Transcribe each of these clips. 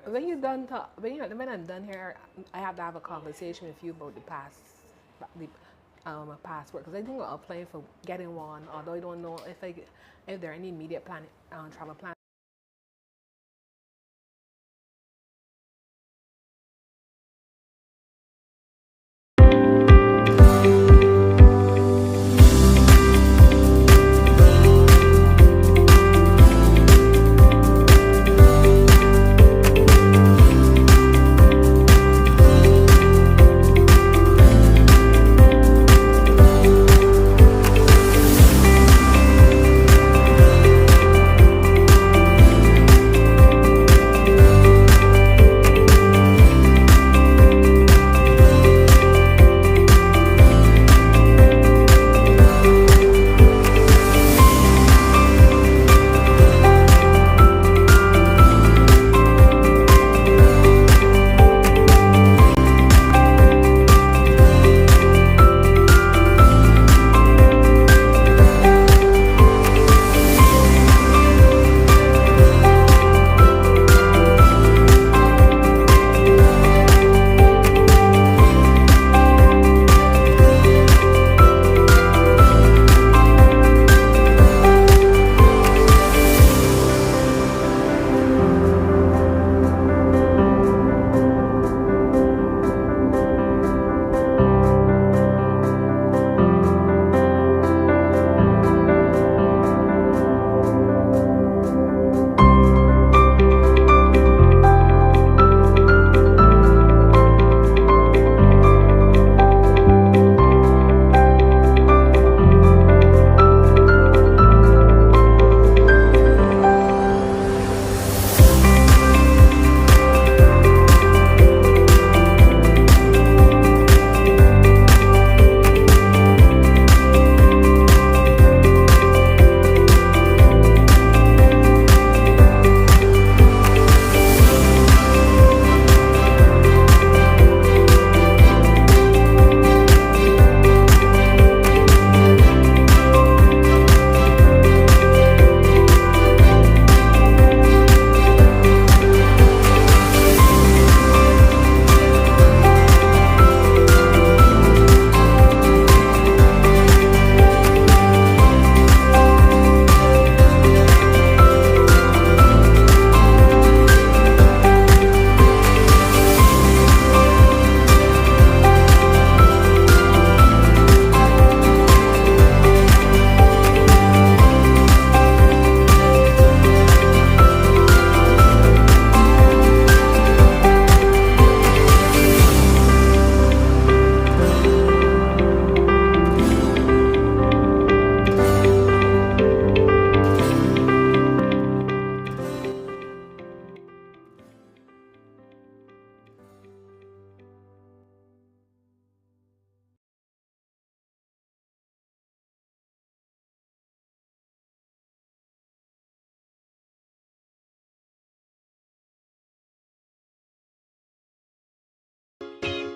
When I'm done here, I have to have a conversation with you about the passport, because I think I'm applying for getting one. Although I don't know if there are any immediate travel plans.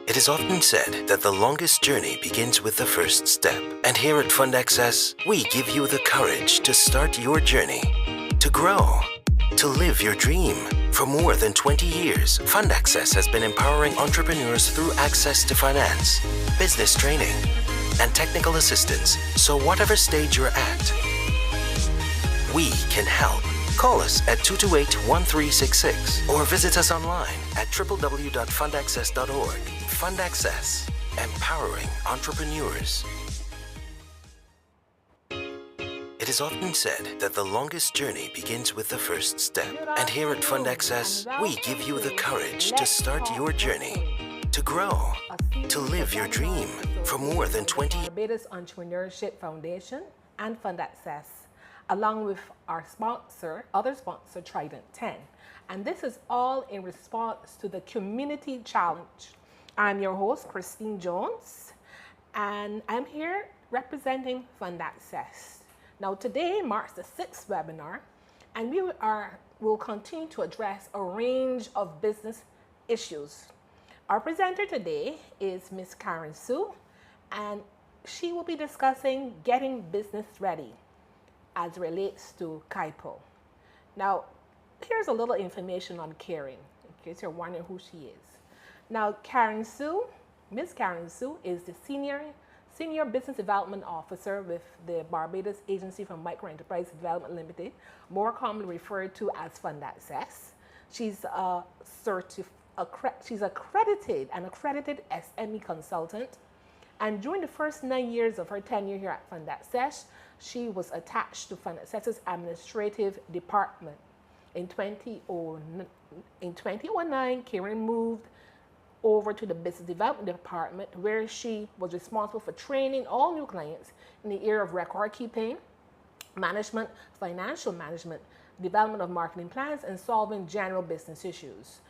It is often said that the longest journey begins with the first step. And here at Fund Access, we give you the courage to start your journey, to grow, to live your dream. For more than 20 years, Fund Access has been empowering entrepreneurs through access to finance, business training, and technical assistance. So whatever stage you're at, we can help. Call us at 228-1366 or visit us online at www.fundaccess.org. Fund Access, empowering entrepreneurs. It is often said that the longest journey begins with the first step. And here at Fund Access, we give you the courage to start your journey, to grow, to live your dream. For more than 20 years. Barbados Entrepreneurship Foundation and Fund Access, along with our other sponsor, Trident 10. And this is all in response to the Community Challenge. I'm your host, Christine Jones, and I'm here representing Fund Access. Now, today marks the 6th webinar, and will continue to address a range of business issues. Our presenter today is Ms. Karen Sue, and she will be discussing getting business ready as it relates to CAIPO. Now, here's a little information on Karen. in case you're wondering who she is. Now, Karen Sue, Miss Karen Sue is the Senior Business Development Officer with the Barbados Agency for Microenterprise Development Limited, more commonly referred to as Fund Access. She's she's accredited SME consultant. And during the first 9 years of her tenure here at Fund Access, she was attached to Fund Access's administrative department. In 2009, Karen moved over to the business development department, where she was responsible for training all new clients in the area of record keeping, management, financial management, development of marketing plans, and solving general business issues.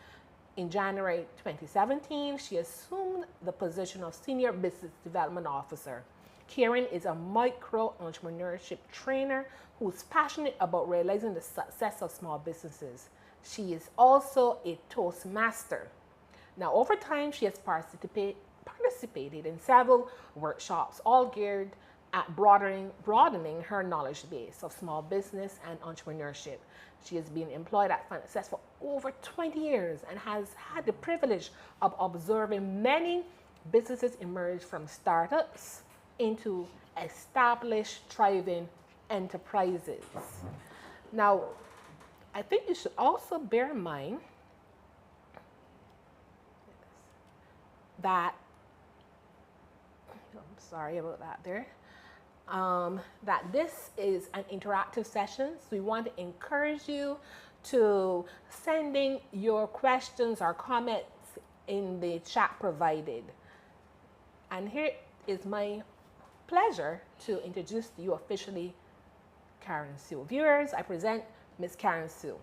In January 2017, she assumed the position of Senior Business Development Officer. Karen is a micro-entrepreneurship trainer who's passionate about realizing the success of small businesses. She is also a Toastmaster. Now, over time, she has participated in several workshops, all geared at broadening her knowledge base of small business and entrepreneurship. She has been employed at Fund Access for over 20 years and has had the privilege of observing many businesses emerge from startups into established, thriving enterprises. Now, I think you should also bear in mind that, I'm sorry about that there, that this is an interactive session. So we want to encourage you to sending your questions or comments in the chat provided. And here is my pleasure to introduce to you officially Karen Sue. Viewers, I present Miss Karen Sue.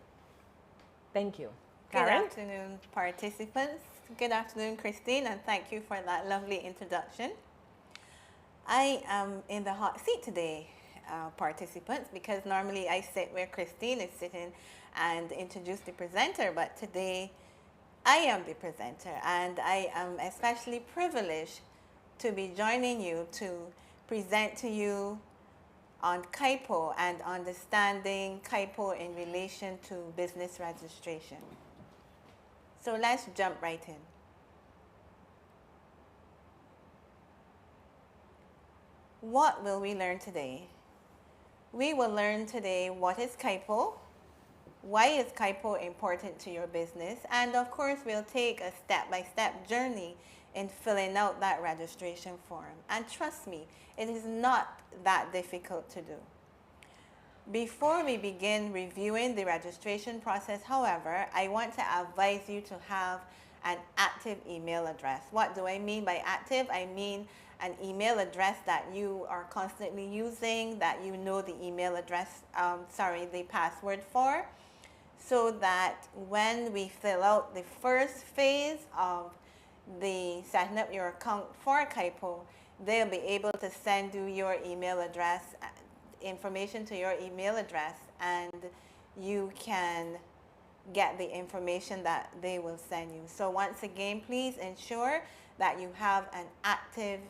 Thank you. Karen? Good afternoon, participants. Good afternoon, Christine, and thank you for that lovely introduction. I am in the hot seat today, participants, because normally I sit where Christine is sitting and introduce the presenter, but today I am the presenter, and I am especially privileged to be joining you to present to you on CAIPO and understanding CAIPO in relation to business registration. So let's jump right in. What will we learn today? We will learn today what is CAIPO, why is CAIPO important to your business, and of course we'll take a step-by-step journey in filling out that registration form. And trust me, it is not that difficult to do. Before we begin reviewing the registration process, however, I want to advise you to have an active email address. What do I mean by active? I mean an email address that you are constantly using, that you know the email address, the password for, so that when we fill out the first phase of the setting up your account for CAIPO, they'll be able to send you your email address, information to your email address, and you can get the information that they will send you. So once again, please ensure that you have an active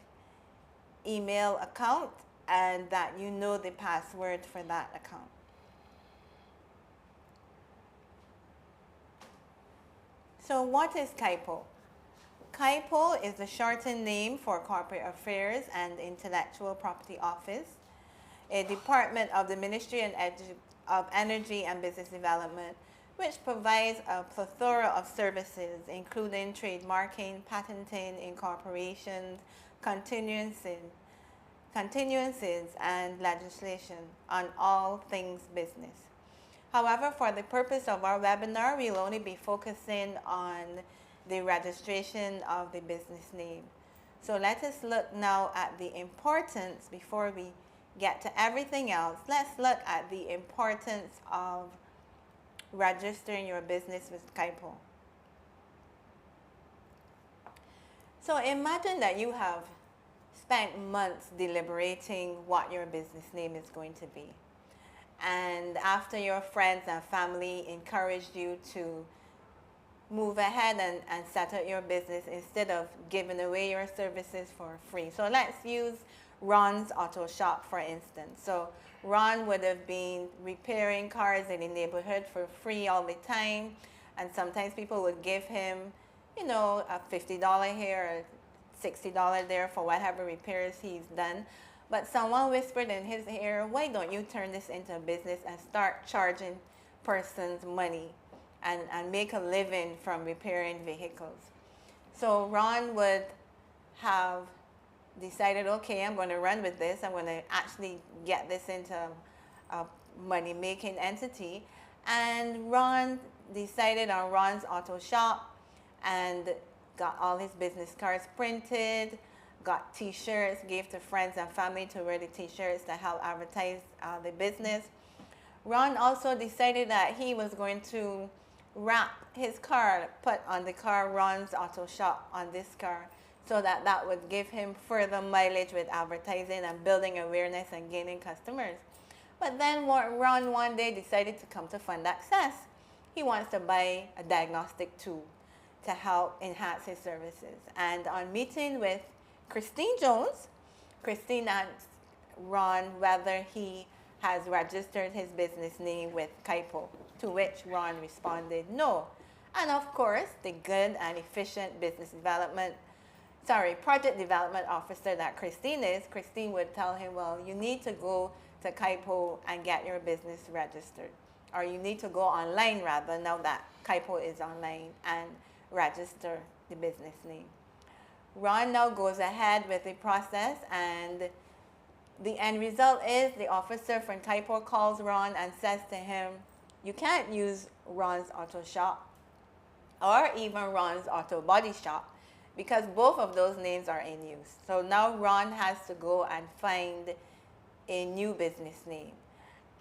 email account and that you know the password for that account. So what is CAIPO? CAIPO is the shortened name for Corporate Affairs and Intellectual Property Office, a department of the Ministry of Energy and Business Development, which provides a plethora of services, including trademarking, patenting, incorporations, continuances, and legislation on all things business. However, for the purpose of our webinar, we'll only be focusing on the registration of the business name. So let us look now at the importance, before we get to everything else, let's look at the importance of registering your business with CAIPO. So imagine that you have spent months deliberating what your business name is going to be. And after your friends and family encouraged you to move ahead and set up your business instead of giving away your services for free. So let's use Ron's Auto Shop, for instance. So Ron would have been repairing cars in the neighborhood for free all the time, And sometimes people would give him, you know, a $50 here, or $60 there for whatever repairs he's done. But someone whispered in his ear, why don't you turn this into a business and start charging persons money and make a living from repairing vehicles? So Ron would have decided, okay, I'm going to run with this. I'm going to actually get this into a money-making entity. And Ron decided on Ron's Auto Shop and got all his business cards printed, got t-shirts, gave to friends and family to wear the t-shirts to help advertise the business. Ron also decided that he was going to wrap his car, put on the car Ron's Auto Shop on this car, so that that would give him further mileage with advertising and building awareness and gaining customers. But then Ron one day decided to come to Fund Access. He wants to buy a diagnostic tool to help enhance his services. And on meeting with Christine Jones, Christine asked Ron whether he has registered his business name with CAIPO, to which Ron responded no. And of course, the good and efficient project development officer that Christine is, Christine would tell him, well, you need to go to CAIPO and get your business registered. Or you need to go online rather, now that CAIPO is online, and register the business name. Ron now goes ahead with the process, and the end result is the officer from CAIPO calls Ron and says to him, you can't use Ron's Auto Shop or even Ron's Auto Body Shop because both of those names are in use. So now Ron has to go and find a new business name.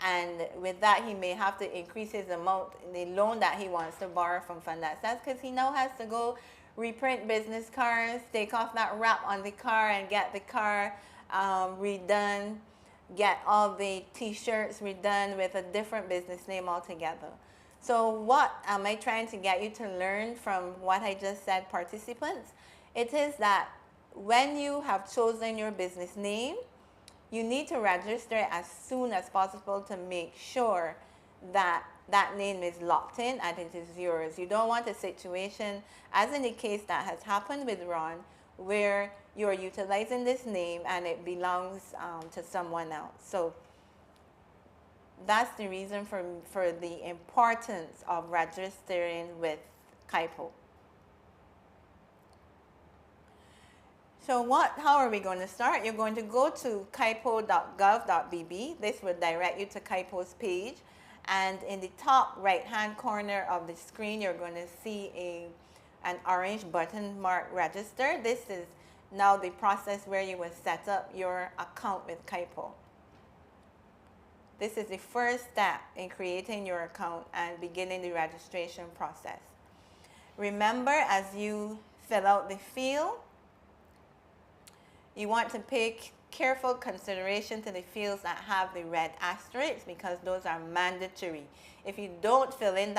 And with that, he may have to increase his amount, the loan that he wants to borrow from Fund Access, because he now has to go reprint business cards, take off that wrap on the car and get the car redone, get all the t-shirts redone with a different business name altogether. So what am I trying to get you to learn from what I just said, participants? It is that when you have chosen your business name, you need to register it as soon as possible to make sure that that name is locked in and it is yours. You don't want a situation, as in the case that has happened with Ron, where you're utilizing this name and it belongs to someone else. So that's the reason for the importance of registering with CAIPO. So how are we going to start? You're going to go to caipo.gov.bb. This will direct you to CAIPO's page. And in the top right-hand corner of the screen, you're going to see an orange button marked register. This is now the process where you will set up your account with CAIPO. This is the first step in creating your account and beginning the registration process. Remember, as you fill out the field, you want to pay careful consideration to the fields that have the red asterisks because those are mandatory. If you don't fill in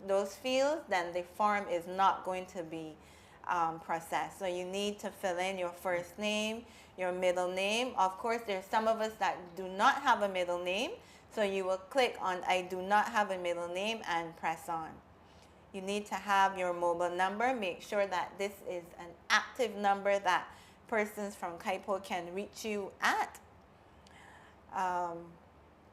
those fields, then the form is not going to be processed. So you need to fill in your first name, your middle name. Of course, there's some of us that do not have a middle name, so you will click on I do not have a middle name and press on. You need to have your mobile number. Make sure that this is an active number that persons from CAIPO can reach you at.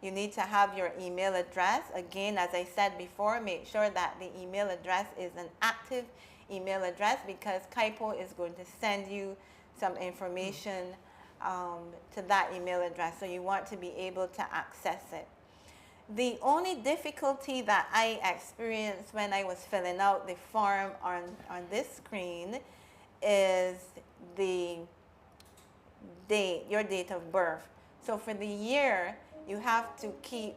You need to have your email address. Again, as I said before, make sure that the email address is an active email address because CAIPO is going to send you some information to that email address. So you want to be able to access it. The only difficulty that I experienced when I was filling out the form on this screen is the date, your date of birth. So for the year, you have to keep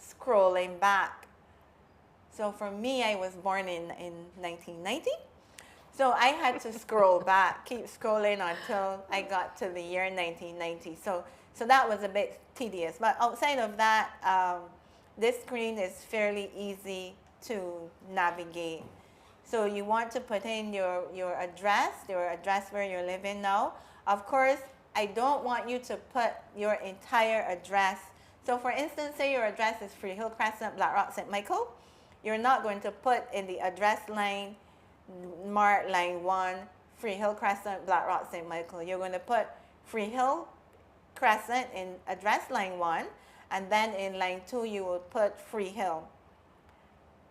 scrolling back. So for me, I was born in 1990. So I had to scroll back, keep scrolling until I got to the year 1990. So that was a bit tedious. But outside of that, this screen is fairly easy to navigate. So you want to put in your address where you're living now. Of course, I don't want you to put your entire address. So for instance, say your address is Freehill Crescent, Black Rock, St. Michael. You're not going to put in the address line, mark line 1, Freehill Crescent, Black Rock, St. Michael. You're going to put Freehill Crescent in address line 1, and then in line 2 you will put Freehill.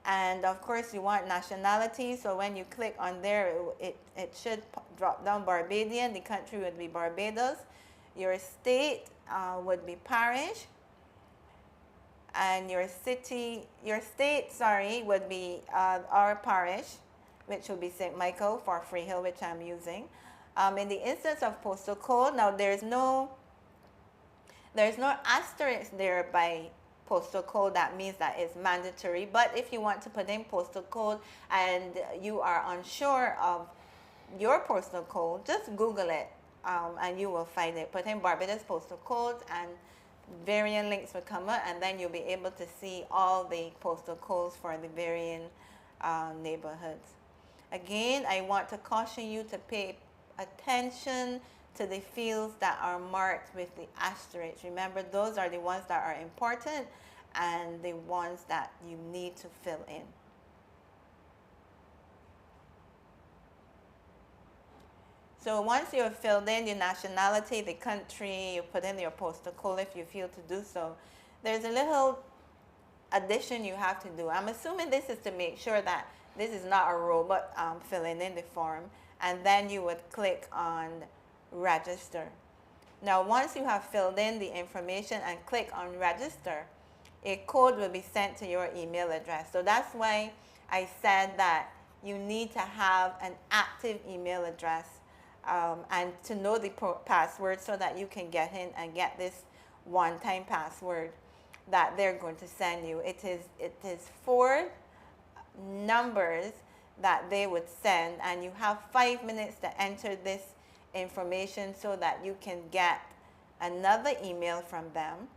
And of course you want nationality, so when you click on there, it should drop down Barbadian. The country would be Barbados. Your state would be parish, and your state, would be our parish, which will be St. Michael for Freehill, which I'm using. In the instance of postal code, now there's no asterisk there by postal code. That means that it's mandatory. But if you want to put in postal code and you are unsure of your postal code, just Google it and you will find it. Put in Barbados postal code and variant links will come up, and then you'll be able to see all the postal codes for the varying neighborhoods. Again, I want to caution you to pay attention to the fields that are marked with the asterisk. Remember, those are the ones that are important and the ones that you need to fill in. So once you have filled in your nationality, the country, you put in your postal code if you feel to do so, there's a little addition you have to do. I'm assuming this is to make sure that this is not a robot filling in the form, and then you would click on register. Now once you have filled in the information and click on register, a code will be sent to your email address. So that's why I said that you need to have an active email address and to know the password so that you can get in and get this one-time password that they're going to send you. It is 4 numbers that they would send, and you have 5 minutes to enter this information so that you can get another email from them.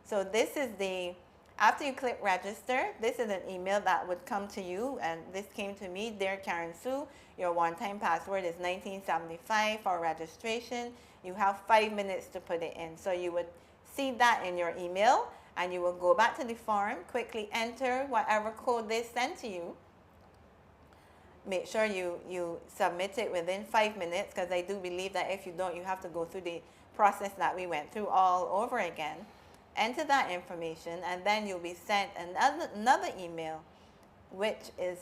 So this is after you click register, this is an email that would come to you, and this came to me. Dear Karen Sue, your one-time password is 1975 for registration. You have 5 minutes to put it in. So you would see that in your email, and you will go back to the form, quickly enter whatever code they sent to you. Make sure you submit it within 5 minutes, because I do believe that if you don't, you have to go through the process that we went through all over again. Enter that information, and then you'll be sent another email, which is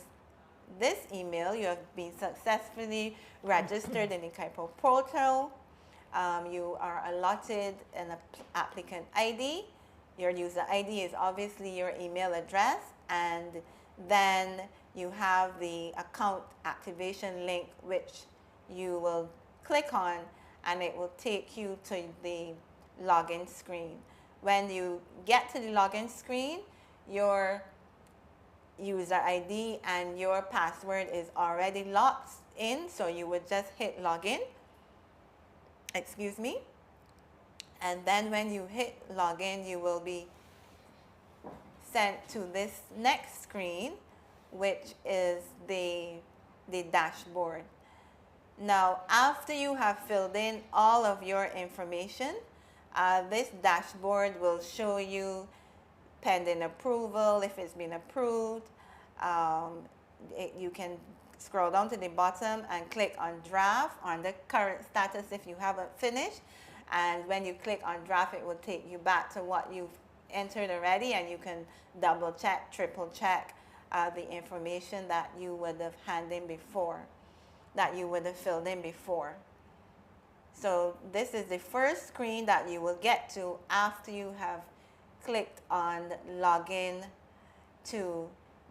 this email. You have been successfully registered in the CAIPO portal. You are allotted an applicant ID. Your user ID is obviously your email address, and then you have the account activation link, which you will click on, and it will take you to the login screen. When you get to the login screen, your user ID and your password is already locked in, so you would just hit login. Excuse me. And then when you hit login, you will be sent to this next screen, which is the dashboard. Now, after you have filled in all of your information, this dashboard will show you pending approval, if it's been approved. You can scroll down to the bottom and click on draft on the current status if you haven't finished. And when you click on draft, it will take you back to what you've entered already, and you can double check, triple check the information that you would have handed in before, that you would have filled in before. So this is the first screen that you will get to after you have clicked on login to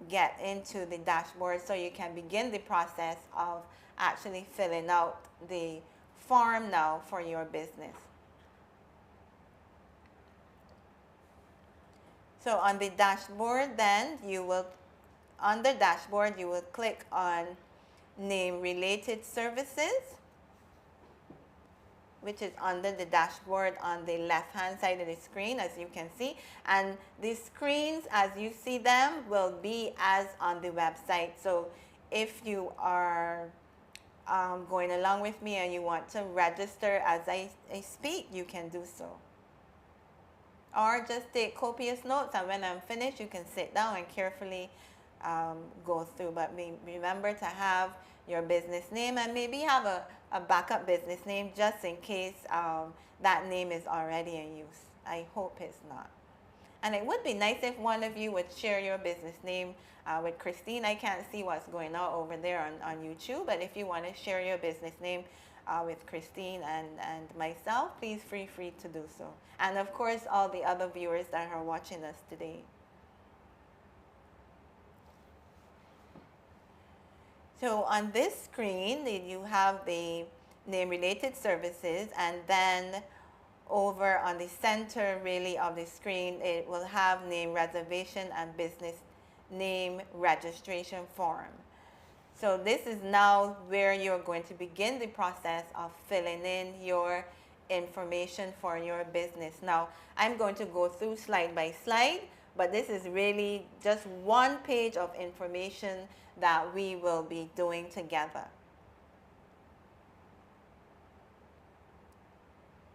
get into the dashboard, so you can begin the process of actually filling out the form now for your business. So on the dashboard, then you will, under dashboard, you will click on name related services, which is under the dashboard on the left hand side of the screen, as you can see. And the screens, as you see them, will be as on the website. So if you are going along with me and you want to register as I speak, you can do so. or just take copious notes, and when I'm finished you can sit down and carefully go through. But remember to have your business name, and maybe have a backup business name just in case that name is already in use. I hope it's not. And it would be nice if one of you would share your business name with Christine. I can't see what's going on over there on YouTube, but if you want to share your business name with Christine and myself, please feel free to do so. And of course, all the other viewers that are watching us today. So on this screen, you have the name-related services, and then over on the center really of the screen, it will have name reservation and business name registration form. So this is now where you're going to begin the process of filling in your information for your business. Now, I'm going to go through slide by slide, but this is really just one page of information that we will be doing together.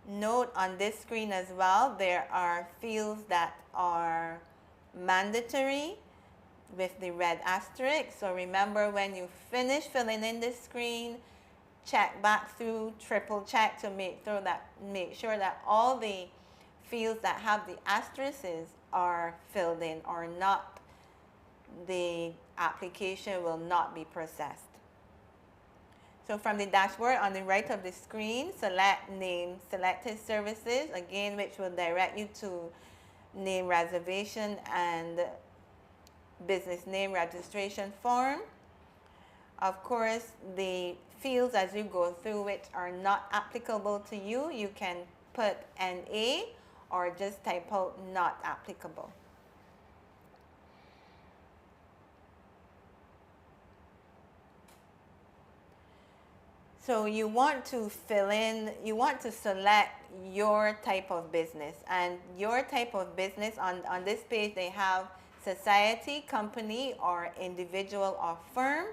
Note on this screen as well, there are fields that are mandatory with the red asterisk. So remember, when you finish filling in this screen, check back through, triple check to make sure that all the fields that have the asterisks are filled in, or not, the application will not be processed. So from the dashboard on the right of the screen, select Name Selected Services, again, which will direct you to name reservation and business name registration form. Of course, the fields as you go through which are not applicable to you, you can put NA or just type out not applicable. So you want to fill in, you want to select your type of business, and your type of business on this page, they have society, company, or individual or firm.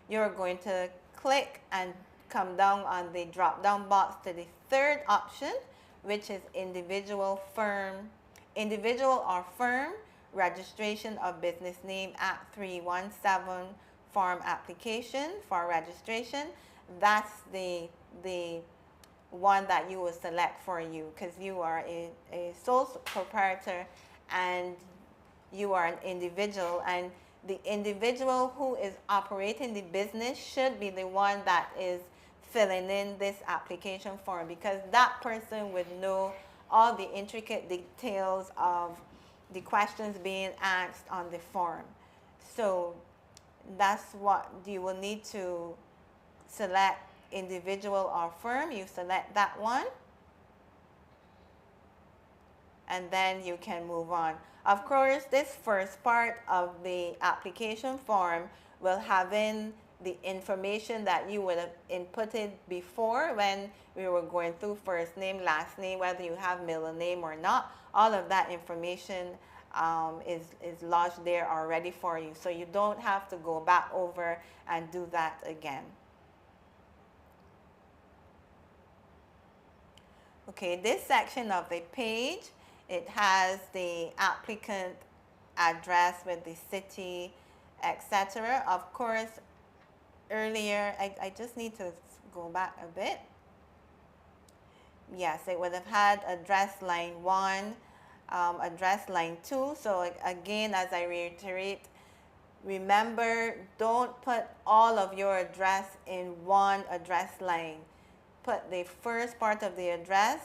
You're going to click and come down on the drop down box to the third option, which is individual or firm registration of business name Act 317 form application for registration. That's the one that you will select for you, because you are a sole proprietor and you are an individual, and the individual who is operating the business should be the one that is filling in this application form, because that person would know all the intricate details of the questions being asked on the form. So that's what you will need to select, individual or firm. You select that one, and then you can move on. Of course, this first part of the application form will have in the information that you would have inputted before when we were going through first name, last name, whether you have middle name or not. All of that information is lodged there already for you, so you don't have to go back over and do that again. Okay, this section of the page, it has the applicant address with the city, etc. Of course, earlier, I just need to go back a bit. Yes, it would have had address line 1, address line 2. So again, as I reiterate, remember, don't put all of your address in one address line. Put the first part of the address.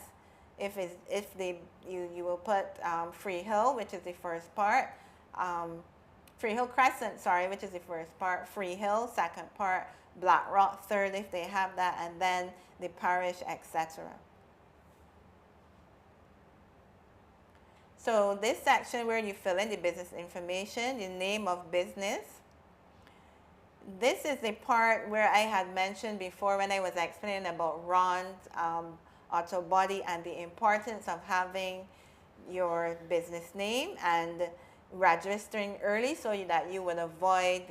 You will put Freehill, which is the first part. Freehill Crescent, sorry, which is the first part. Freehill, second part. Black Rock, third, if they have that, and then the parish, etc. So this section where you fill in the business information, the name of business. This is the part where I had mentioned before when I was explaining about Ron's auto body and the importance of having your business name and registering early so that you would avoid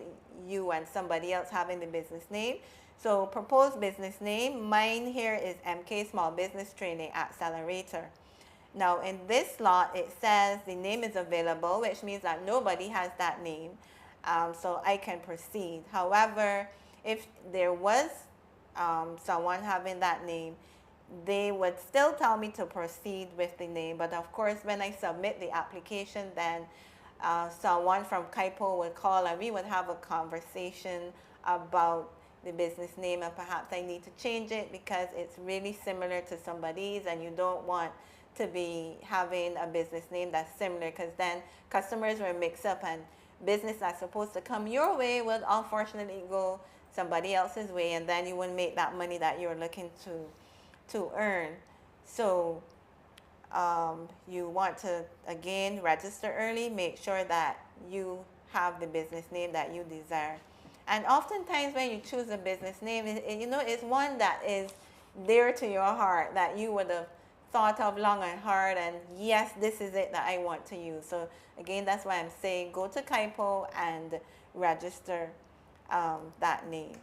you and somebody else having the business name. So proposed business name, mine here is MK Small Business Training Accelerator. Now in this slot, it says the name is available, which means that nobody has that name. So I can proceed. However, if there was someone having that name, they would still tell me to proceed with the name. But of course, when I submit the application, then someone from CAIPO would call and we would have a conversation about the business name, and perhaps I need to change it because it's really similar to somebody's, and you don't want to be having a business name that's similar, because then customers will mix up and business that's supposed to come your way will unfortunately go somebody else's way, and then you wouldn't make that money that you're looking to earn. So you want to, again, register early, make sure that you have the business name that you desire. And oftentimes when you choose a business name, it's one that is dear to your heart, that you would have thought of long and hard, and yes, this is it that I want to use. So again, that's why I'm saying go to CAIPO and register that name.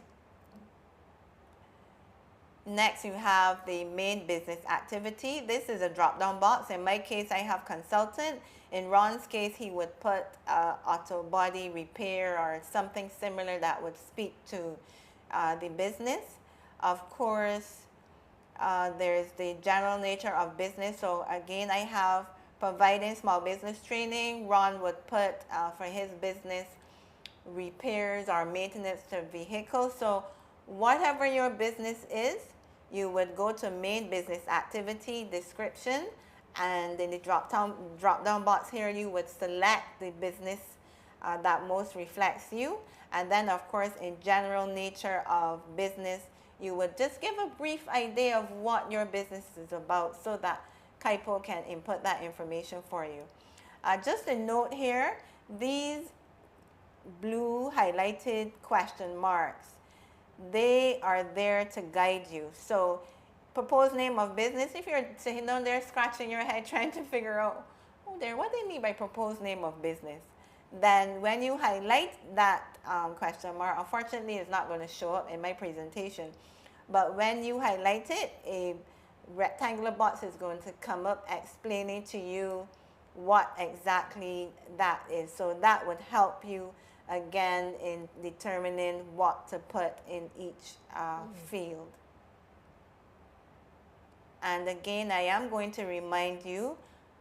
Next, you have the main business activity. This is a drop-down box. In my case, I have consultant. In Ron's case, he would put auto body repair or something similar that would speak to the business. Of course, there's the general nature of business. So again, I have providing small business training. Ron would put for his business repairs or maintenance to vehicles. So whatever your business is, you would go to main business activity description, and in the drop down box here, you would select the business that most reflects you. And then of course, in general nature of business, you would just give a brief idea of what your business is about so that CAIPO can input that information for you. Just a note here, these blue highlighted question marks, they are there to guide you. So proposed name of business, if you're sitting down there scratching your head trying to figure out, oh there, what they mean by proposed name of business, then when you highlight that question mark, unfortunately it's not going to show up in my presentation, but when you highlight it, a rectangular box is going to come up explaining to you what exactly that is. So that would help you again in determining what to put in each field. And again, I am going to remind you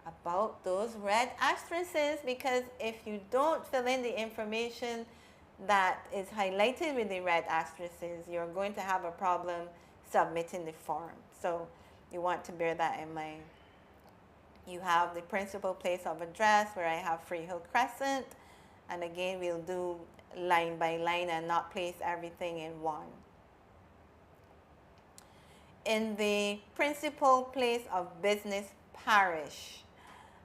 about those red asterisks, because if you don't fill in the information that is highlighted with the red asterisks, you're going to have a problem submitting the form. So you want to bear that in mind. You have the principal place of address, where I have Freehill Crescent. And again, we'll do line by line and not place everything in one. In the principal place of business parish,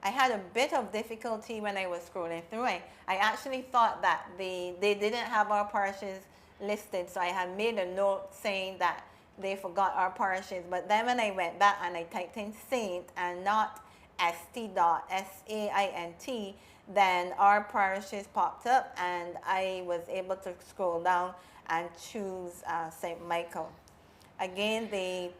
I had a bit of difficulty when I was scrolling through. I actually thought that they didn't have our parishes listed, so I had made a note saying that they forgot our parishes. But then when I went back and I typed in Saint and not ST.SAINT, then our parishes popped up, and I was able to scroll down and choose St. Michael. Again, the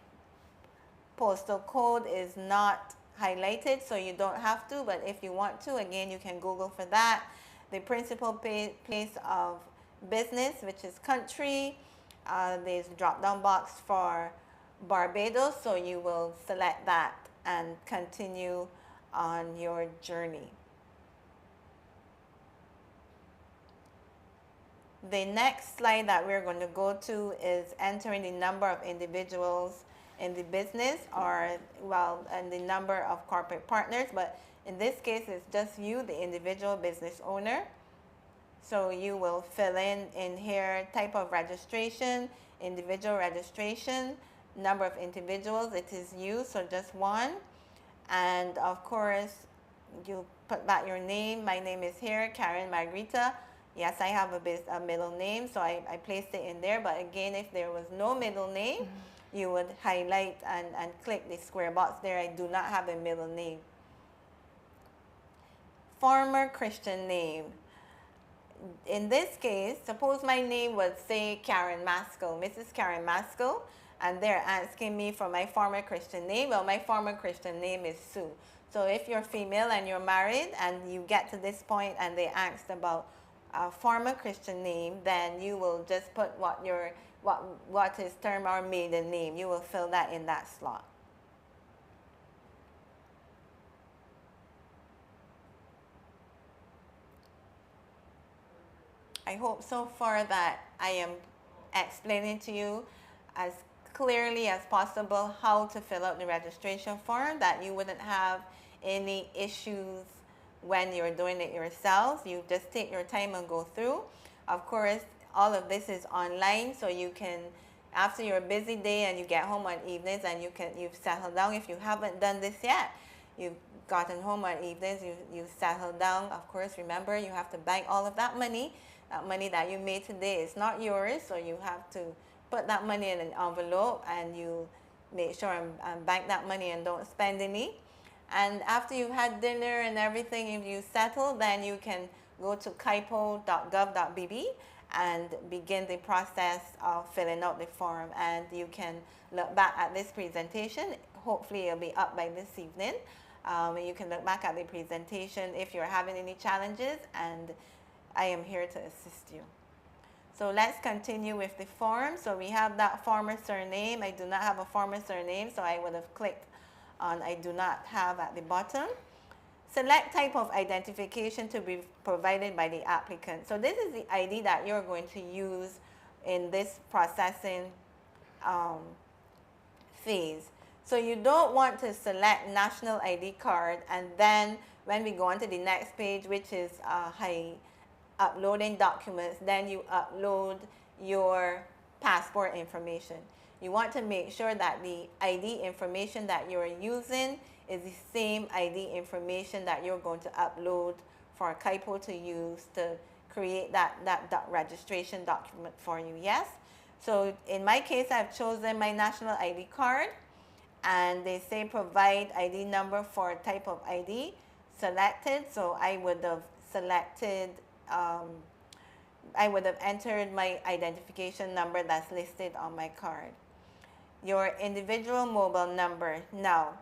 postal code is not highlighted, so you don't have to, but if you want to, again, you can Google for that. The principal place of business, which is country, there's a drop-down box for Barbados, so you will select that and continue on your journey. The next slide that we're going to go to is entering the number of individuals in the business, or and the number of corporate partners, but in this case it's just you, the individual business owner. So you will fill in here type of registration, individual registration, number of individuals, it is you, so just one. And of course you put back your name. My name is here, Karen Margarita. Yes, I have a middle name, so I placed it in there. But again, if there was no middle name, you would highlight and click the square box there. I do not have a middle name. Former Christian name. In this case, suppose my name would say Karen Maskell, Mrs. Karen Maskell, and they're asking me for my former Christian name. Well, my former Christian name is Sue. So if you're female and you're married and you get to this point and they asked about a former Christian name, then you will just put what is termed our maiden name. You will fill that in that slot. I hope so far that I am explaining to you as clearly as possible how to fill out the registration form, that you wouldn't have any issues when you're doing it yourselves. You just take your time and go through. Of course, all of this is online, so you can, after your busy day and you get home on evenings and you've settled down. If you haven't done this yet, you've gotten home on evenings, you settled down. Of course, remember, you have to bank all of that money. That money that you made today is not yours, so you have to put that money in an envelope and you make sure and bank that money and don't spend any. And after you've had dinner and everything, if you settle, then you can go to caipo.gov.bb and begin the process of filling out the form. And you can look back at this presentation. Hopefully it'll be up by this evening. You can look back at the presentation if you're having any challenges, and I am here to assist you. So let's continue with the form. So we have that former surname. I do not have a former surname, so I would have clicked on I do not have at the bottom. Select type of identification to be provided by the applicant. So this is the ID that you're going to use in this processing phase. So you don't want to select national ID card, and then when we go on to the next page, which is uploading documents, then you upload your passport information. You want to make sure that the ID information that you're using is the same ID information that you're going to upload for CAIPO to use to create that registration document for you, yes? So in my case, I've chosen my national ID card, and they say provide ID number for type of ID selected. So I would have selected, I would have entered my identification number that's listed on my card. Your individual mobile number. Now,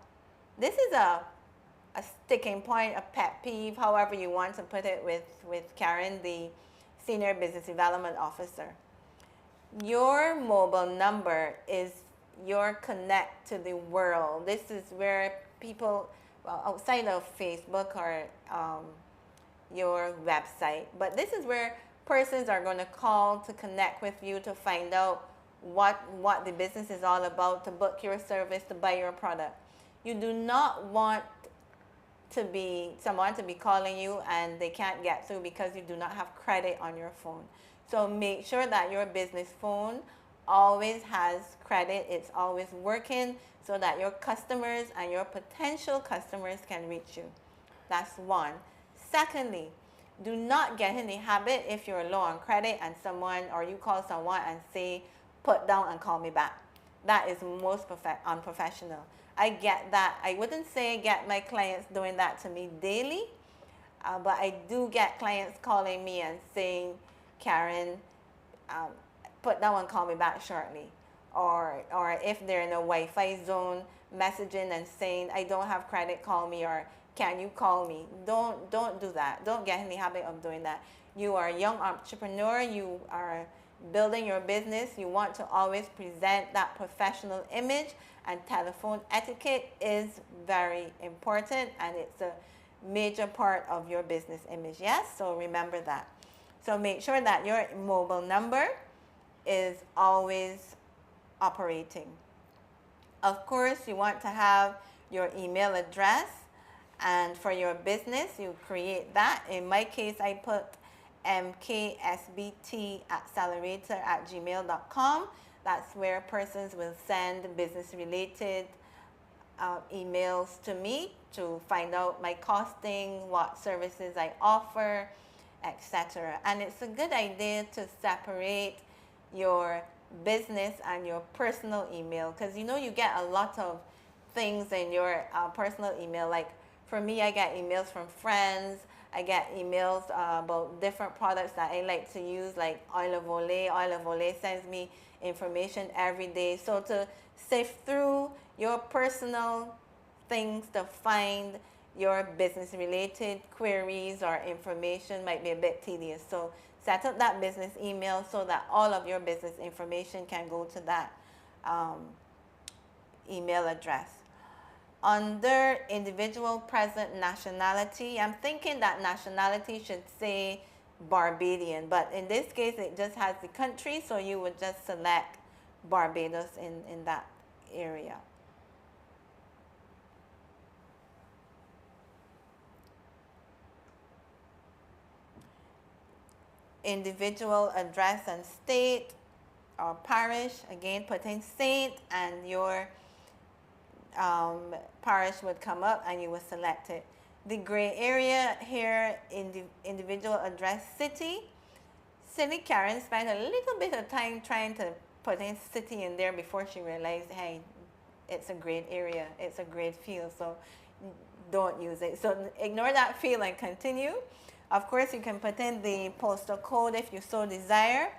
this is a sticking point, a pet peeve, however you want to put it, with Karen, the Senior Business Development Officer. Your mobile number is your connect to the world. This is where people, well, outside of Facebook or your website, but this is where persons are going to call to connect with you, to find out what the business is all about, to book your service, to buy your product. You do not want someone to be calling you and they can't get through because you do not have credit on your phone. So make sure that your business phone always has credit. It's always working so that your customers and your potential customers can reach you. That's one. Secondly, do not get in the habit, if you're low on credit and you call someone and say, put down and call me back. That is most unprofessional. I get that. I wouldn't say get my clients doing that to me daily, but I do get clients calling me and saying, Karen, put down and call me back shortly. Or if they're in a Wi-Fi zone, messaging and saying, I don't have credit, call me, or can you call me? Don't do that. Don't get in the habit of doing that. You are a young entrepreneur. You are building your business. You want to always present that professional image, and telephone etiquette is very important, and it's a major part of your business image. Yes, so remember that. So make sure that your mobile number is always operating. Of course, you want to have your email address, and for your business, you create that. In my case, I put mksbt@accelerator@gmail.com. That's where persons will send business-related emails to me to find out my costing, what services I offer, etc. And it's a good idea to separate your business and your personal email, because you know you get a lot of things in your personal email. Like for me, I get emails from friends, I get emails about different products that I like to use, like olive ole. Olive ole sends me information every day. So to sift through your personal things to find your business related queries or information might be a bit tedious. So set up that business email so that all of your business information can go to that email address. Under individual present nationality, I'm thinking that nationality should say Barbadian, but in this case it just has the country, so you would just select Barbados in that area. Individual address and state or parish, again put in saint, and your parish would come up and you would select it. The gray area here in the individual address city. Silly Karen spent a little bit of time trying to put in city in there before she realized, hey, it's a great area, it's a great field, so don't use it. So ignore that field and continue. Of course, you can put in the postal code if you so desire.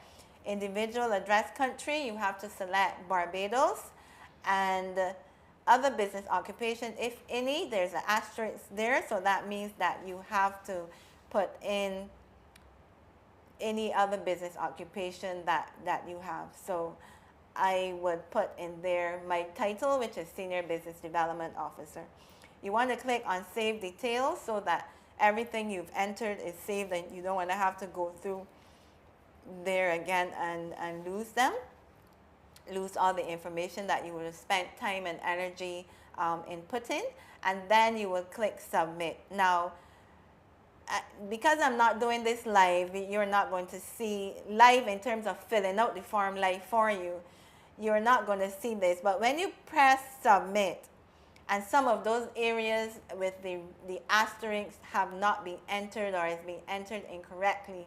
Individual address country, you have to select Barbados. And other business occupation, if any, there's an asterisk there, so that means that you have to put in any other business occupation that you have. So I would put in there my title, which is Senior Business Development Officer. You want to click on Save Details so that everything you've entered is saved and you don't want to have to go through there again and lose them. Lose all the information that you would have spent time and energy inputting, and then you will click Submit. Now, because I'm not doing this live, you're not going to see live in terms of filling out the form live for you. You're not going to see this, but when you press Submit, and some of those areas with the asterisks have not been entered or is being entered incorrectly,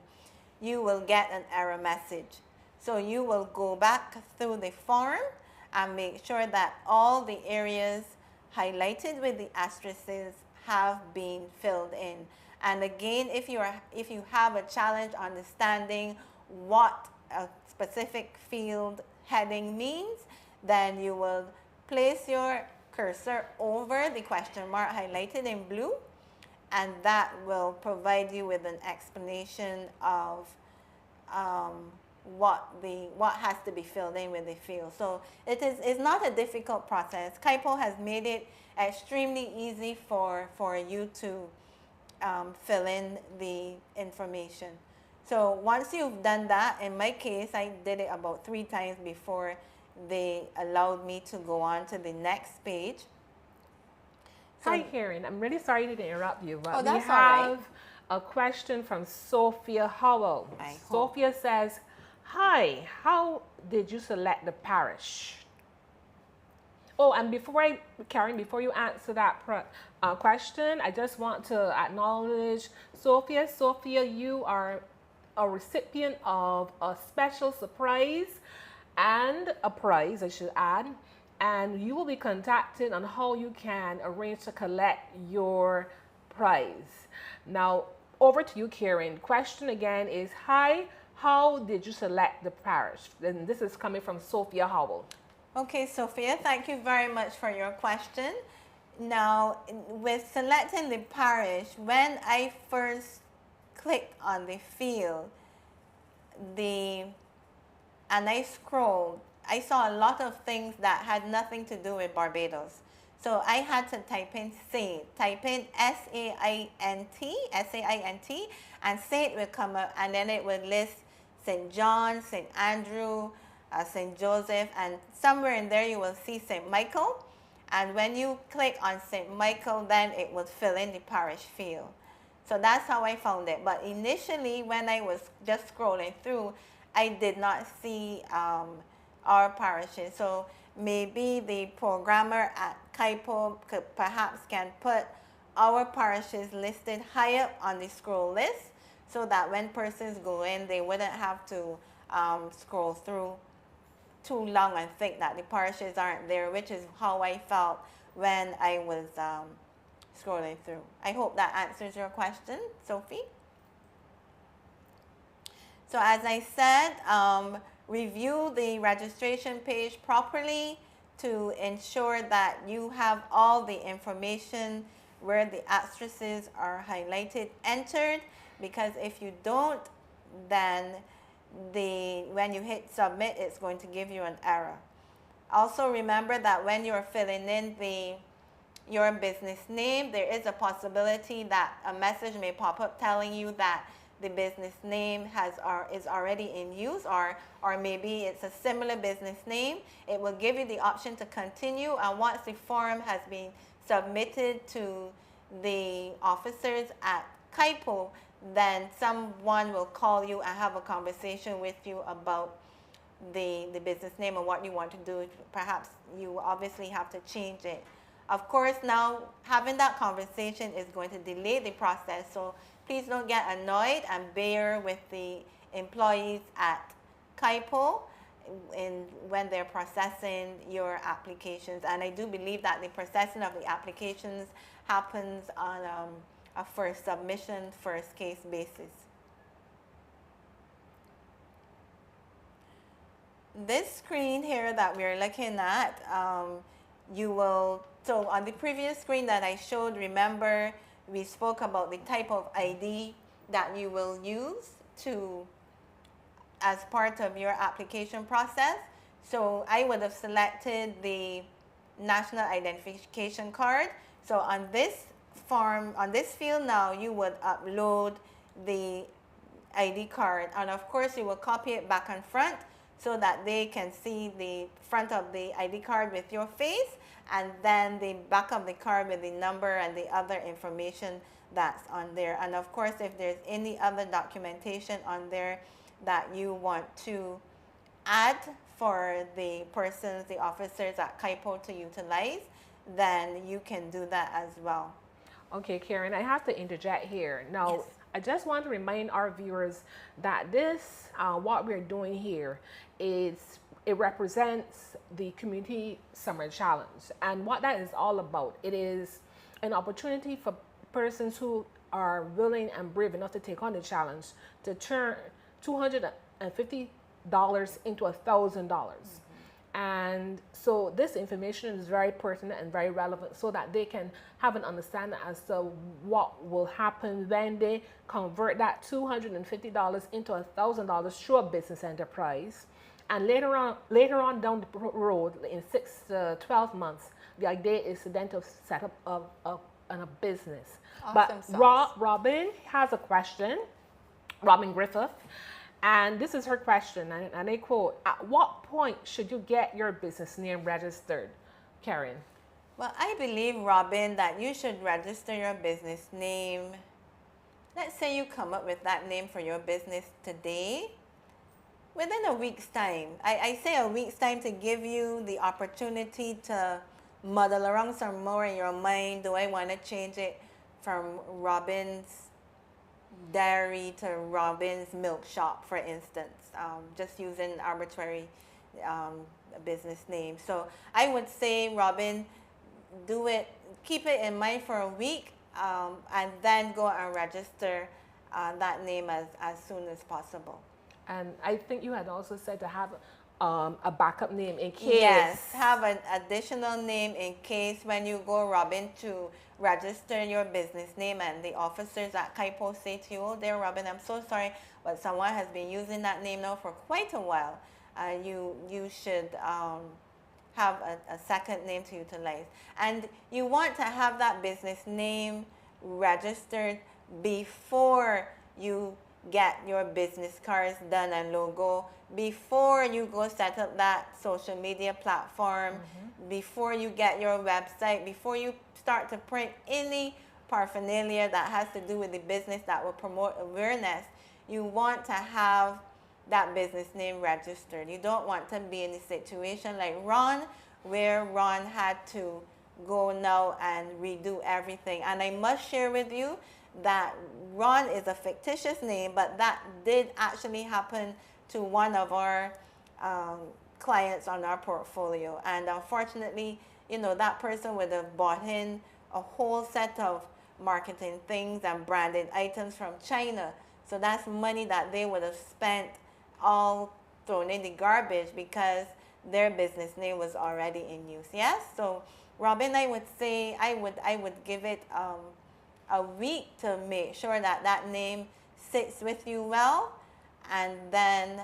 you will get an error message. So you will go back through the form and make sure that all the areas highlighted with the asterisks have been filled in. And again, if you have a challenge understanding what a specific field heading means, then you will place your cursor over the question mark highlighted in blue, and that will provide you with an explanation of what has to be filled in with the field. So it's not a difficult process. CAIPO has made it extremely easy for you to fill in the information. So once you've done that, in my case, I did it about 3 times before they allowed me to go on to the next page. So, hi, Karen. I'm really sorry to interrupt you, but that's we all right. have a question from Sophia Howell. I hope. Sophia says, hi, how did you select the parish? Oh, and Karen, before you answer that question, I just want to acknowledge Sophia. Sophia, you are a recipient of a special surprise and a prize, I should add, and you will be contacted on how you can arrange to collect your prize. Now, over to you, Karen. Question again is, hi, how did you select the parish? And this is coming from Sophia Howell. Okay, Sophia, thank you very much for your question. Now, with selecting the parish, when I first clicked on the field, and I scrolled, I saw a lot of things that had nothing to do with Barbados. So I had to type in Saint, type in S-A-I-N-T, and Saint will come up, and then it would list St. John, St. Andrew, St. Joseph, and somewhere in there you will see St. Michael. And when you click on St. Michael, then it would fill in the parish field. So that's how I found it. But initially, when I was just scrolling through, I did not see our parishes. So maybe the programmer at CAIPO perhaps can put our parishes listed high up on the scroll list so that when persons go in, they wouldn't have to scroll through too long and think that the parishes aren't there, which is how I felt when I was scrolling through. I hope that answers your question, Sophie. So as I said, review the registration page properly to ensure that you have all the information where the asterisks are highlighted entered, because if you don't, then when you hit submit, it's going to give you an error. Also remember that when you're filling in your business name, there is a possibility that a message may pop up telling you that the business name is already in use, or maybe it's a similar business name. It will give you the option to continue, and once the form has been submitted to the officers at CAIPO, then someone will call you and have a conversation with you about the business name and what you want to do. Perhaps you obviously have to change it. Of course, now having that conversation is going to delay the process, so please don't get annoyed and bear with the employees at CAIPO when they're processing your applications. And I do believe that the processing of the applications happens on a first submission, first case basis. This screen here that we're looking at, so on the previous screen that I showed, remember we spoke about the type of ID that you will use as part of your application process. So I would have selected the national identification card. So on this form, on this field now, you would upload the ID card, and of course you will copy it back and front so that they can see the front of the ID card with your face, and then the back of the card with the number and the other information that's on there. And of course, if there's any other documentation on there that you want to add for the persons, the officers at CAIPO to utilize, then you can do that as well. Okay, Karen, I have to interject here. Now, Yes. I just want to remind our viewers that this, what we're doing here, it represents the Community Summer Challenge. And what that is all about, it is an opportunity for persons who are willing and brave enough to take on the challenge to turn $250 into $1,000. And so this information is very pertinent and very relevant so that they can have an understanding as to what will happen when they convert that $250 into $1,000 through a business enterprise. And later on down the road, in 6 to 12 months, the idea is then to set up a business. Awesome. But Robin has a question, Robin Griffith. And this is her question, and I quote, "At what point should you get your business name registered?" Karen. Well, I believe, Robin, that you should register your business name. Let's say you come up with that name for your business today. Within a week's time. I say a week's time to give you the opportunity to muddle around some more in your mind. Do I want to change it from Robin's Dairy to Robin's Milk Shop, for instance, just using arbitrary business name. So I would say, Robin, do it, keep it in mind for a week, and then go and register that name as soon as possible. And I think you had also said to have a backup name in case. Yes, have an additional name in case when you go, Robin, to register your business name and the officers at CAIPO say to you, "Oh, dear Robin, I'm so sorry, but someone has been using that name now for quite a while. You should have a second name to utilize." And you want to have that business name registered before you get your business cards done and logo, before you go set up that social media platform, before you get your website, before you start to print any paraphernalia that has to do with the business that will promote awareness. You want to have that business name registered. You don't want to be in a situation like Ron, where Ron had to go now and redo everything. And I must share with you that Ron is a fictitious name, but that did actually happen to one of our clients on our portfolio. And unfortunately, that person would have bought in a whole set of marketing things and branded items from China. So that's money that they would have spent all thrown in the garbage because their business name was already in use. Yes? So Robin, I would say I would give it a week to make sure that that name sits with you well, and then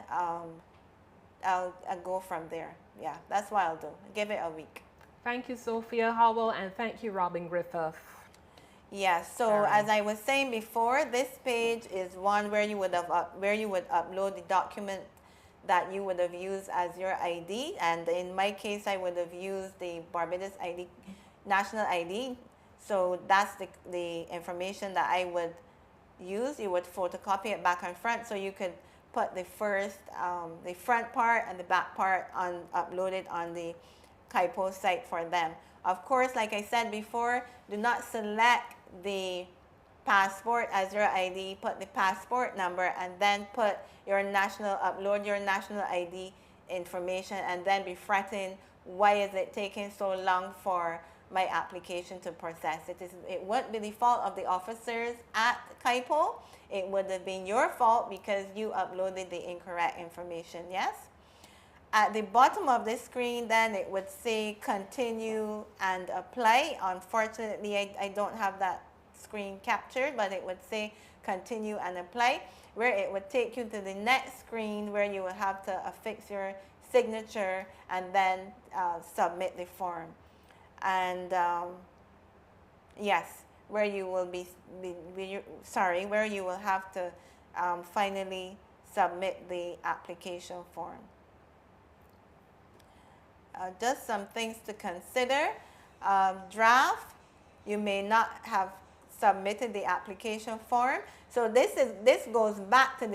I'll go from there. Yeah, that's what I'll do. Give it a week. Thank you, Sophia Howell, and thank you, Robin Griffith. Yes. So as I was saying before, this page is one where you would upload the document that you would have used as your ID, and in my case, I would have used the Barbados ID, national ID. So that's the information that I would use. You would photocopy it back and front, so you could put the front part and the back part uploaded on the CAIPO site for them. Of course, like I said before, do not select the passport as your ID. Put the passport number and then upload your national ID information, and then be fretting, why is it taking so long for my application to process? It won't be the fault of the officers at CAIPO. It would have been your fault because you uploaded the incorrect information. Yes? At the bottom of the screen, then it would say continue and apply. Unfortunately, I don't have that screen captured, but it would say continue and apply, where it would take you to the next screen where you will have to affix your signature and then submit the form. And yes, where you will where you will have to finally submit the application form. Just some things to consider. Draft, you may not have submitted the application form. So this goes back to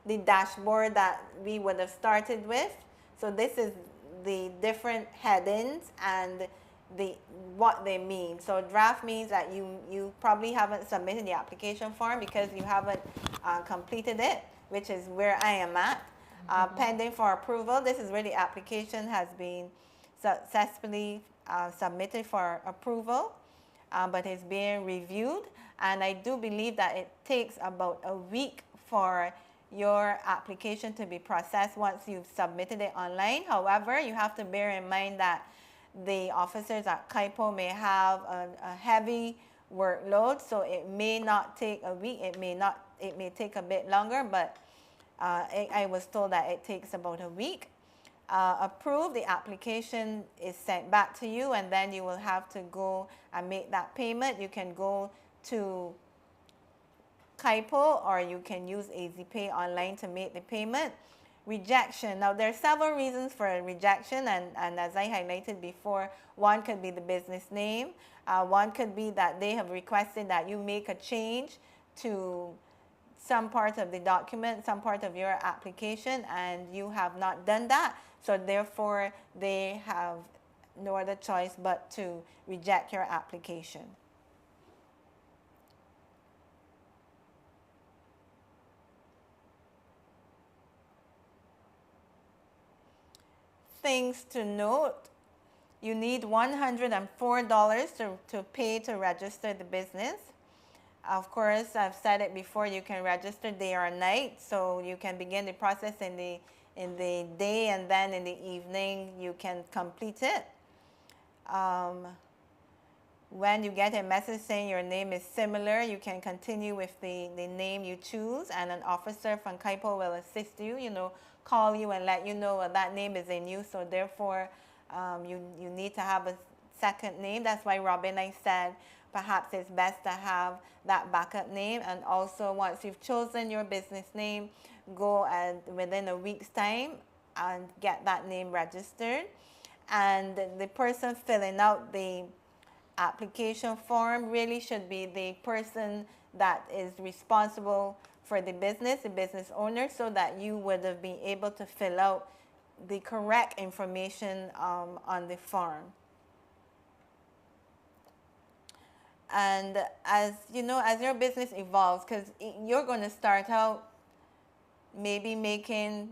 the dashboard that we would have started with. So this is the different headings and what they mean. So draft means that you probably haven't submitted the application form because you haven't completed it, which is where I am at. Pending for approval, this is where the application has been successfully submitted for approval, but it's being reviewed. And I do believe that it takes about a week for your application to be processed once you've submitted it online. However, you have to bear in mind that the officers at CAIPO may have a heavy workload, so it may not take a week. It may take a bit longer, but I was told that it takes about a week. Approved, the application is sent back to you, and then you will have to go and make that payment. You can go to CAIPO or you can use EasyPay online to make the payment. Rejection. Now, there are several reasons for a rejection, and as I highlighted before, one could be the business name. One could be that they have requested that you make a change to some part of the document, some part of your application, and you have not done that. So therefore, they have no other choice but to reject your application. Things to note: you need $104 to pay to register the business. Of course, I've said it before, you can register day or night, so you can begin the process in the day, and then in the evening you can complete it. When you get a message saying your name is similar, you can continue with the name you choose, and an officer from CAIPO will assist you, call you and let you know that name is in use, so therefore you need to have a second name. That's why Robin, I said, perhaps it's best to have that backup name. And also, once you've chosen your business name, go and within a week's time and get that name registered. And the person filling out the application form really should be the person that is responsible for the business owner, so that you would have been able to fill out the correct information on the form. And as you know, as your business evolves, because you're going to start out maybe making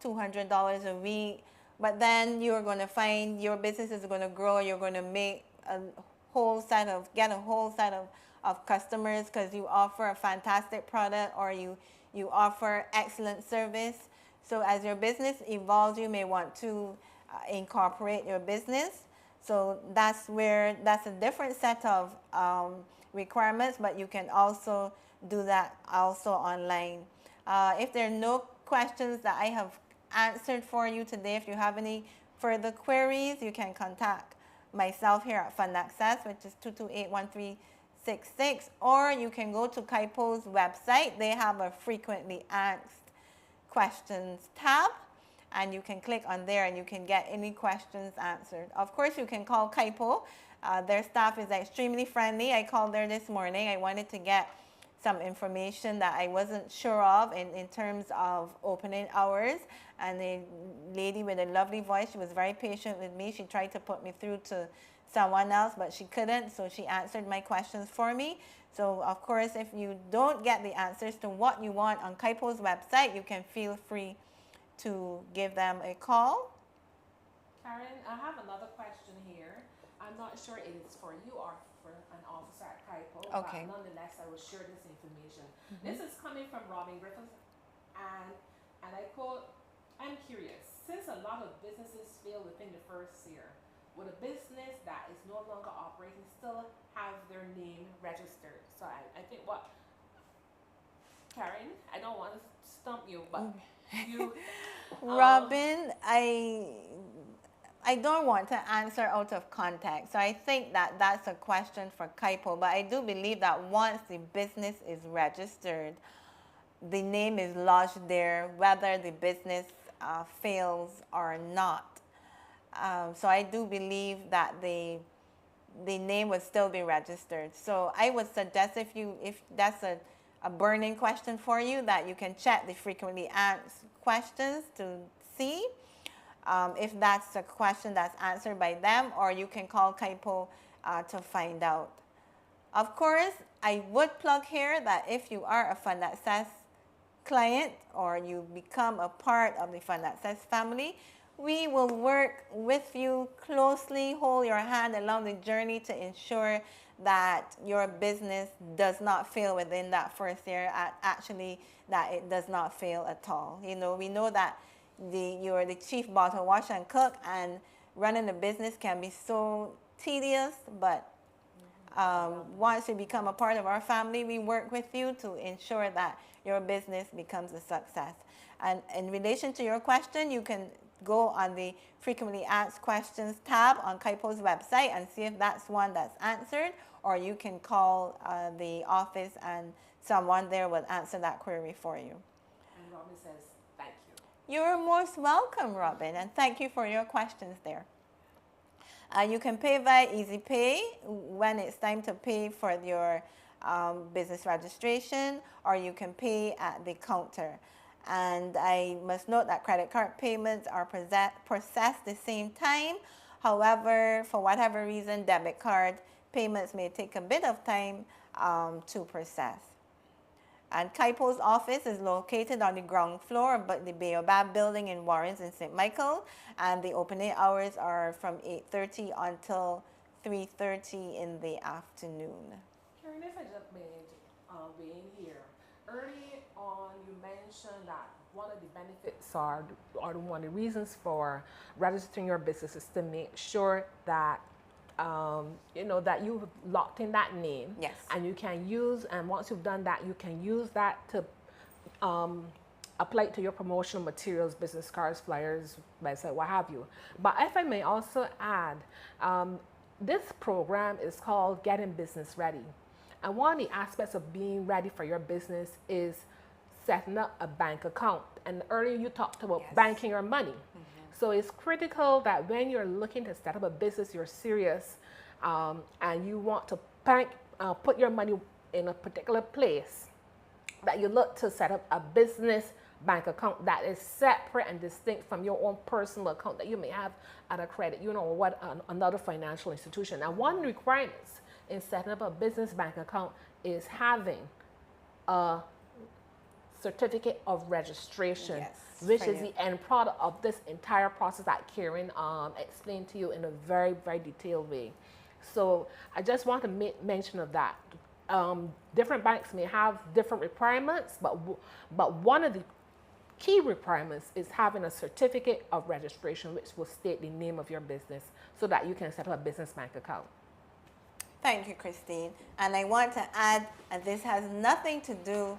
$200 a week, but then you're going to find your business is going to grow. You're going to make get a whole set of customers because you offer a fantastic product, or you offer excellent service. So as your business evolves, you may want to incorporate your business. So that's a different set of requirements, but you can also do that also online. If there are no questions that I have answered for you today, if you have any further queries, you can contact myself here at Fund Access, which is 228-1366, or you can go to CAIPO's website. They have a frequently asked questions tab, and you can click on there and you can get any questions answered. Of course, you can call CAIPO. Their staff is extremely friendly. I called there this morning. I wanted to get some information that I wasn't sure of in terms of opening hours. And a lady with a lovely voice, she was very patient with me. She tried to put me through to someone else, but she couldn't, so she answered my questions for me. So of course, if you don't get the answers to what you want on CAIPO's website, you can feel free to give them a call. Karen, I have another question here. I'm not sure it is for you or for an officer at CAIPO, Okay. but nonetheless, I will share this information. This is coming from Robin Griffith, and I quote, "I'm curious, since a lot of businesses fail within the first year, would a business that is no longer operating still have their name registered?" So I think what, Karen, I don't want to stump you, but you... Robin, I don't want to answer out of context. So I think that that's a question for CAIPO, but I do believe that once the business is registered, the name is lodged there, whether the business fails or not. So I do believe that the name would still be registered. So I would suggest if that's a burning question for you, that you can check the frequently asked questions to see if that's a question that's answered by them, or you can call CAIPO to find out. Of course, I would plug here that if you are a Fund Access client or you become a part of the Fund Access family, we will work with you closely, hold your hand along the journey to ensure that your business does not fail within that first year, actually that it does not fail at all. You know, we know that you're the chief bottle washer and cook, and running a business can be so tedious, but once you become a part of our family, we work with you to ensure that your business becomes a success. And in relation to your question, you can go on the frequently asked questions tab on CAIPO's website and see if that's one that's answered, or you can call the office and someone there will answer that query for you. And Robin says, thank you. You're most welcome, Robin, and thank you for your questions there. You can pay via Easy Pay when it's time to pay for your business registration, or you can pay at the counter. And I must note that credit card payments are processed the same time. However, for whatever reason, debit card payments may take a bit of time to process. And CAIPO's office is located on the ground floor of the Baobab building in Warrens in St. Michael, and the opening hours are from 8:30 until 3:30 in the afternoon. Karen, if I just may being here, early on you mentioned that one of the benefits or one of the reasons for registering your business is to make sure that you know that you've locked in that name. Yes. And you can use, and once you've done that, you can use that to apply it to your promotional materials, business cards, flyers, website, what have you. But if I may also add, this program is called Getting Business Ready. And one of the aspects of being ready for your business is setting up a bank account. And earlier you talked about Yes. banking your money. So it's critical that when you're looking to set up a business, you're serious, and you want to put your money in a particular place, that you look to set up a business bank account that is separate and distinct from your own personal account that you may have at a credit union or another financial institution. Now, one requirement in setting up a business bank account is having a certificate of registration, Yes, which for is you. the end product of this entire process that Karen explained to you in a very, very detailed way. So I just want to make mention of that. Different banks may have different requirements, but one of the key requirements is having a certificate of registration, which will state the name of your business so that you can set up a business bank account. Thank you, Christine. And I want to add, and this has nothing to do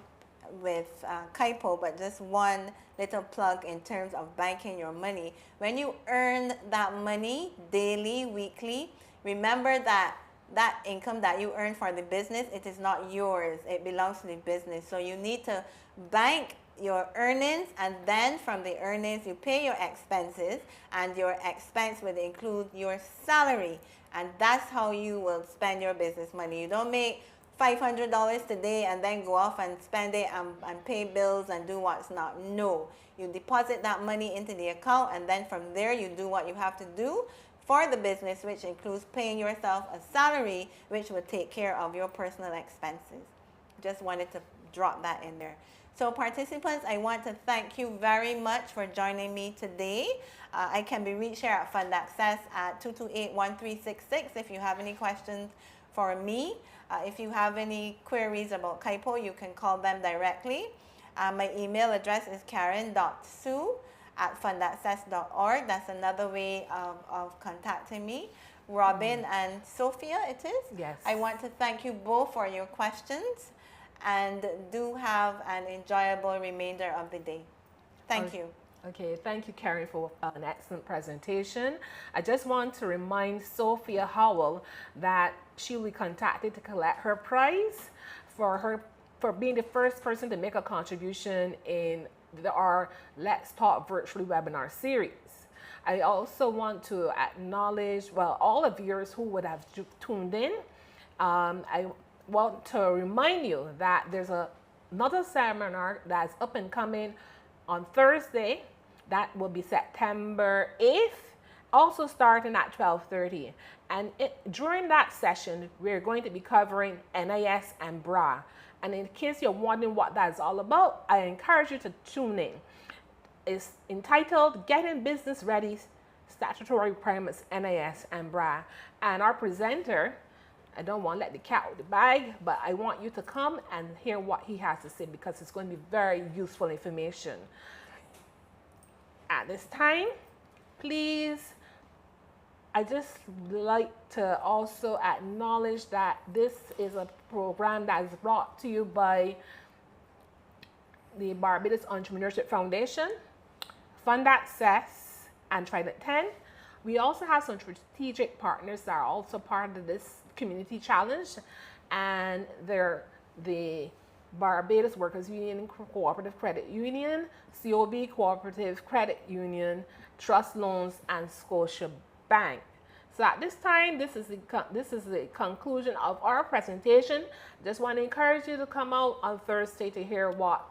with CAIPO, but just one little plug in terms of banking your money. When you earn that money daily, weekly, remember that that income that you earn for the business, it is not yours. It belongs to the business. So you need to bank your earnings, and then from the earnings you pay your expenses, and your expense will include your salary, and that's how you will spend your business money. You don't make $500 today and then go off and spend it and pay bills and do what's not. No, you deposit that money into the account, and then from there you do what you have to do for the business, which includes paying yourself a salary, which will take care of your personal expenses. Just wanted to drop that in there. So participants, I want to thank you very much for joining me today. I can be reached here at Fund Access at 228-1366 if you have any questions for me. If you have any queries about CAIPO, you can call them directly. My email address is karen.sue@fundaccess.org. That's another way of contacting me. Robin and Sophia, it is? Yes. I want to thank you both for your questions, and do have an enjoyable remainder of the day. Thank you. Okay, thank you, Karen, for an excellent presentation. I just want to remind Sophia Howell that she will be contacted to collect her prize for being the first person to make a contribution in our Let's Talk virtually webinar series. I also want to acknowledge, well, all of viewers who would have tuned in. I want to remind you that there's another seminar that's up and coming on Thursday. That will be September 8th, also starting at 12:30. And during that session, we're going to be covering NIS and BRA. And in case you're wondering what that's all about, I encourage you to tune in. It's entitled Getting Business Ready, Statutory Requirements, NIS and BRA. And our presenter, I don't want to let the cat out of the bag, but I want you to come and hear what he has to say, because it's going to be very useful information. At this time, please, I just like to also acknowledge that this is a program that is brought to you by the Barbados Entrepreneurship Foundation, Fund Access, and Trident 10. We also have some strategic partners that are also part of this community challenge, and they're the Barbados Workers Union Cooperative Credit Union, COB Cooperative Credit Union, Trust Loans, and Scotia Bank. So at this time, this is the conclusion of our presentation. Just want to encourage you to come out on Thursday to hear what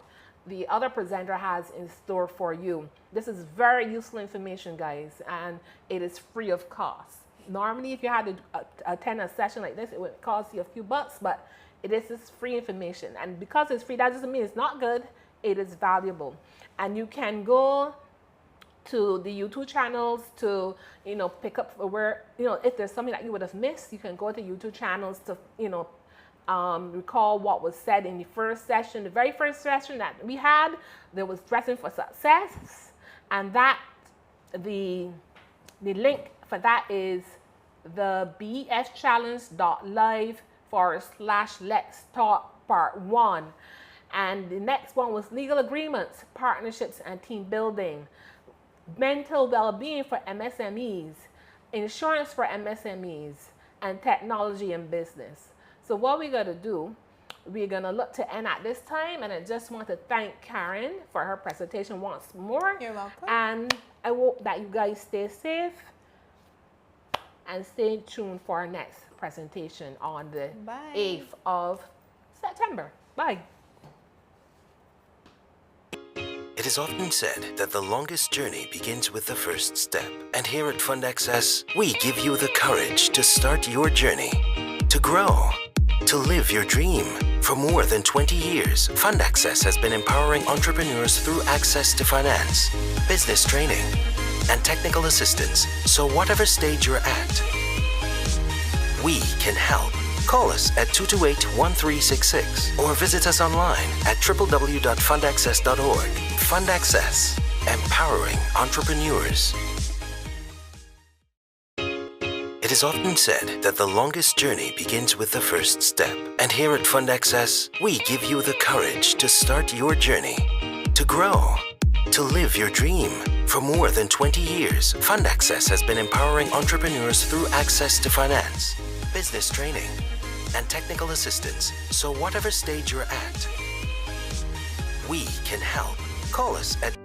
the other presenter has in store for you. This is very useful information, guys, and it is free of cost. Normally, if you had to attend a session like this, it would cost you a few bucks, but it is free information. And because it's free, that doesn't mean it's not good. It is valuable. And you can go to the YouTube channels to, pick up where, if there's something that you would have missed, you can go to YouTube channels to, recall what was said in the first session. The very first session that we had, there was Dressing for Success. And that, the link for that is the bschallenge.live/Let's Talk Part 1. And the next one was legal agreements, partnerships, and team building, mental well-being for MSMEs, insurance for MSMEs, and technology in business. So what we're going to do, we're going to look to end at this time, and I just want to thank Karen for her presentation once more. You're welcome. And I hope that you guys stay safe and stay tuned for our next presentation on the 8th of September. Bye. It is often said that the longest journey begins with the first step. And here at Fund Access, we give you the courage to start your journey, to grow, to live your dream. For more than 20 years, Fund Access has been empowering entrepreneurs through access to finance, business training, and technical assistance. So whatever stage you're at, we can help. Call us at 228-1366 or visit us online at www.fundaccess.org. Fund Access, empowering entrepreneurs. It is often said that the longest journey begins with the first step. And here at Fund Access, we give you the courage to start your journey, to grow, to live your dream. For more than 20 years, Fund Access has been empowering entrepreneurs through access to finance, business training, and technical assistance. So whatever stage you're at, we can help. Call us at